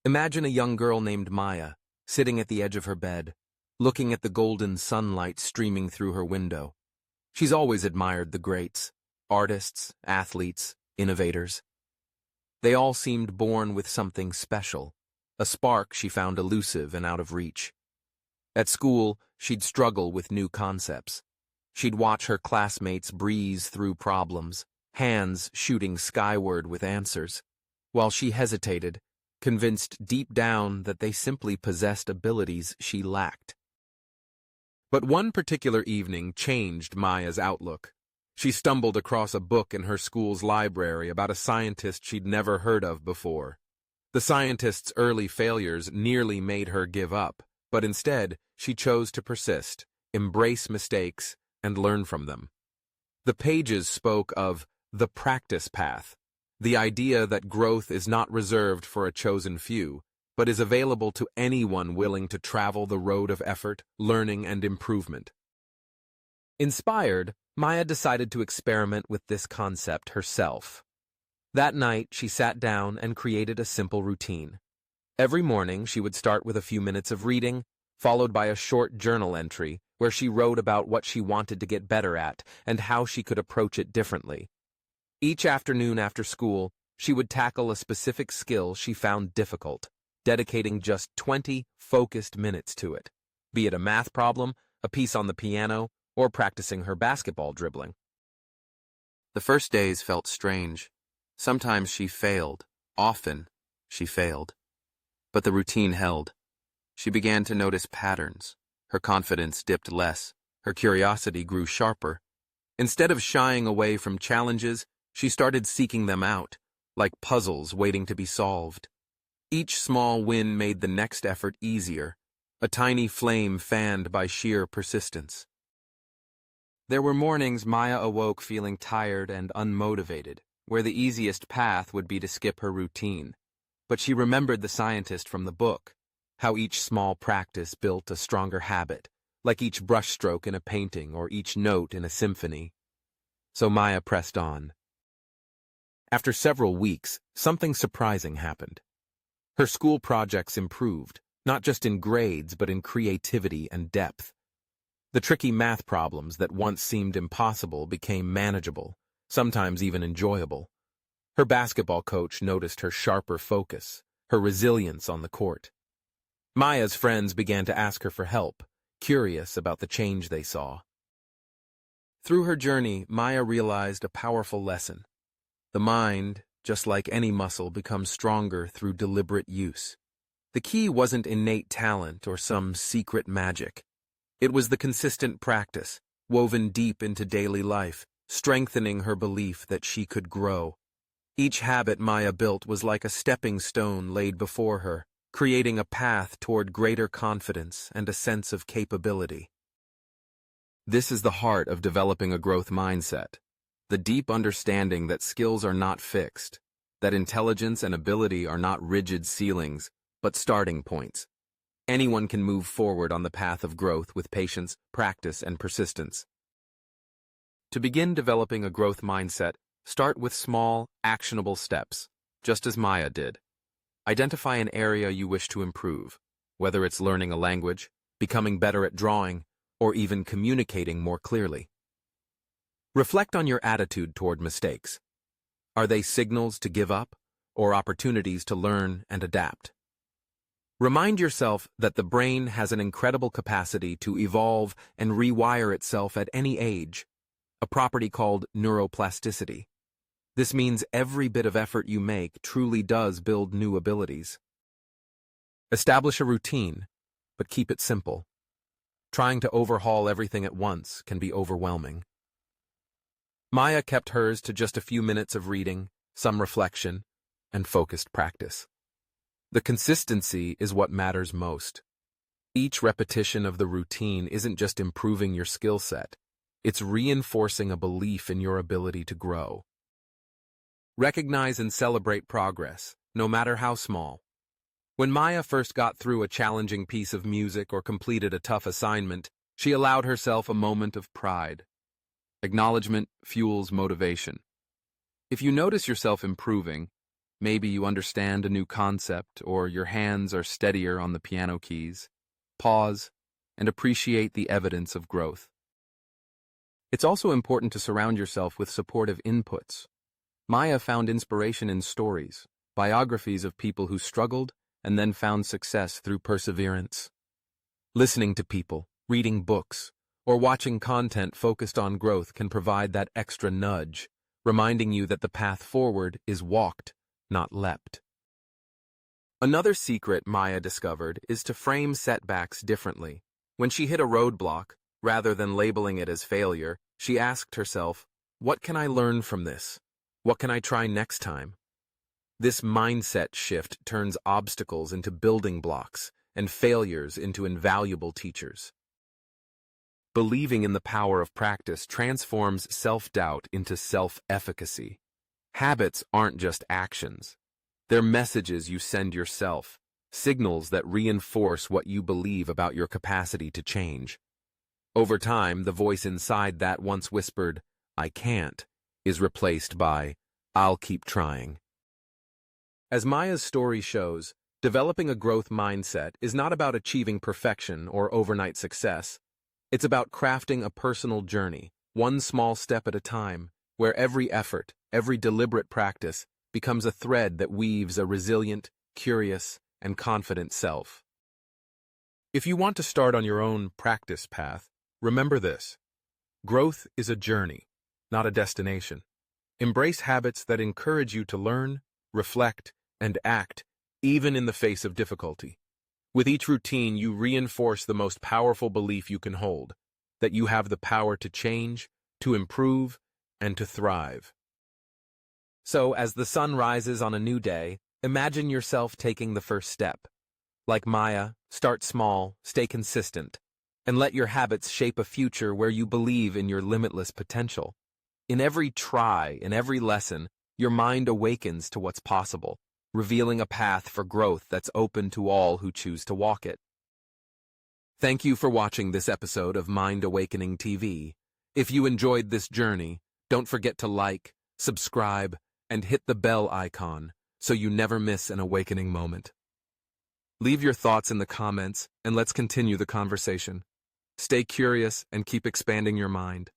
Imagine a young girl named Maya, sitting at the edge of her bed, looking at the golden sunlight streaming through her window. She's always admired the greats, artists, athletes, innovators. They all seemed born with something special, a spark she found elusive and out of reach. At school, she'd struggle with new concepts. She'd watch her classmates breeze through problems, hands shooting skyward with answers, while she hesitated, convinced deep down that they simply possessed abilities she lacked. But one particular evening changed Maya's outlook. She stumbled across a book in her school's library about a scientist she'd never heard of before. The scientist's early failures nearly made her give up, but instead, she chose to persist, embrace mistakes, and learn from them. The pages spoke of the practice path, the idea that growth is not reserved for a chosen few, but is available to anyone willing to travel the road of effort, learning, and improvement. Inspired, Maya decided to experiment with this concept herself. That night, she sat down and created a simple routine. Every morning, she would start with a few minutes of reading, followed by a short journal entry where she wrote about what she wanted to get better at and how she could approach it differently. Each afternoon after school, she would tackle a specific skill she found difficult, dedicating just 20 focused minutes to it, be it a math problem, a piece on the piano, or practicing her basketball dribbling. The first days felt strange. Sometimes she failed. Often, she failed. But the routine held. She began to notice patterns. Her confidence dipped less. Her curiosity grew sharper. Instead of shying away from challenges, she started seeking them out, like puzzles waiting to be solved. Each small win made the next effort easier, a tiny flame fanned by sheer persistence. There were mornings Maya awoke feeling tired and unmotivated, where the easiest path would be to skip her routine. But she remembered the scientist from the book, how each small practice built a stronger habit, like each brushstroke in a painting or each note in a symphony. So Maya pressed on. After several weeks, something surprising happened. Her school projects improved, not just in grades but in creativity and depth. The tricky math problems that once seemed impossible became manageable, sometimes even enjoyable. Her basketball coach noticed her sharper focus, her resilience on the court. Maya's friends began to ask her for help, curious about the change they saw. Through her journey, Maya realized a powerful lesson. The mind, just like any muscle, becomes stronger through deliberate use. The key wasn't innate talent or some secret magic. It was the consistent practice, woven deep into daily life, strengthening her belief that she could grow. Each habit Maya built was like a stepping stone laid before her, creating a path toward greater confidence and a sense of capability. This is the heart of developing a growth mindset, the deep understanding that skills are not fixed, that intelligence and ability are not rigid ceilings, but starting points. Anyone can move forward on the path of growth with patience, practice, and persistence. To begin developing a growth mindset, start with small, actionable steps, just as Maya did. Identify an area you wish to improve, whether it's learning a language, becoming better at drawing, or even communicating more clearly. Reflect on your attitude toward mistakes. Are they signals to give up, or opportunities to learn and adapt? Remind yourself that the brain has an incredible capacity to evolve and rewire itself at any age, a property called neuroplasticity. This means every bit of effort you make truly does build new abilities. Establish a routine, but keep it simple. Trying to overhaul everything at once can be overwhelming. Maya kept hers to just a few minutes of reading, some reflection, and focused practice. The consistency is what matters most. Each repetition of the routine isn't just improving your skill set, it's reinforcing a belief in your ability to grow. Recognize and celebrate progress, no matter how small. When Maya first got through a challenging piece of music or completed a tough assignment, she allowed herself a moment of pride. Acknowledgement fuels motivation. If you notice yourself improving, Maybe you understand a new concept, or your hands are steadier on the piano keys. Pause and appreciate the evidence of growth. It's also important to surround yourself with supportive inputs. Maya found inspiration in stories, biographies of people who struggled and then found success through perseverance. Listening to people, reading books, or watching content focused on growth can provide that extra nudge, reminding you that the path forward is walked, not leapt. Another secret Maya discovered is to frame setbacks differently. When she hit a roadblock, rather than labeling it as failure, she asked herself, "What can I learn from this? What can I try next time?" This mindset shift turns obstacles into building blocks and failures into invaluable teachers. Believing in the power of practice transforms self-doubt into self-efficacy. Habits aren't just actions. They're messages you send yourself, signals that reinforce what you believe about your capacity to change. Over time, the voice inside that once whispered, "I can't," is replaced by, "I'll keep trying." As Maya's story shows, developing a growth mindset is not about achieving perfection or overnight success. It's about crafting a personal journey, one small step at a time, where every effort, every deliberate practice becomes a thread that weaves a resilient, curious, and confident self. If you want to start on your own practice path, remember this: growth is a journey, not a destination. Embrace habits that encourage you to learn, reflect, and act, even in the face of difficulty. With each routine, you reinforce the most powerful belief you can hold, that you have the power to change, to improve, and to thrive. So, as the sun rises on a new day, imagine yourself taking the first step. Like Maya, start small, stay consistent, and let your habits shape a future where you believe in your limitless potential. In every try, in every lesson, your mind awakens to what's possible, revealing a path for growth that's open to all who choose to walk it. Thank you for watching this episode of Mind Awakening TV. If you enjoyed this journey, don't forget to like, subscribe, and hit the bell icon so you never miss an awakening moment. Leave your thoughts in the comments and let's continue the conversation. Stay curious and keep expanding your mind.